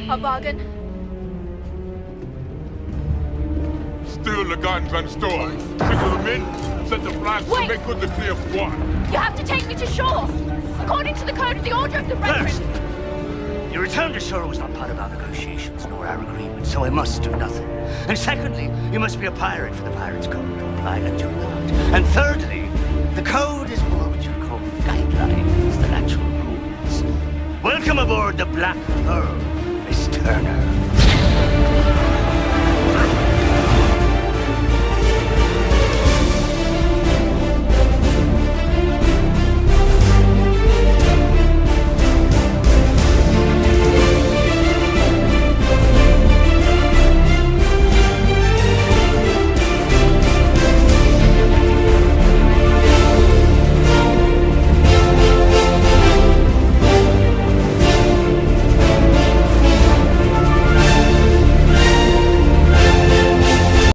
A bargain? Steal the guns and stores. Signal them in, set the flags, Wait! and make good the clear for one. You have to take me to shore! According to the code of the Order of the Brethren! First, your return to shore was not part of our negotiations nor our agreement, so I must do nothing. And secondly, you must be a pirate for the Pirates' Code to apply, and you're not. And thirdly, the code is more what you call guidelines than actual rules. Welcome aboard the Black Pearl, Miss Turner.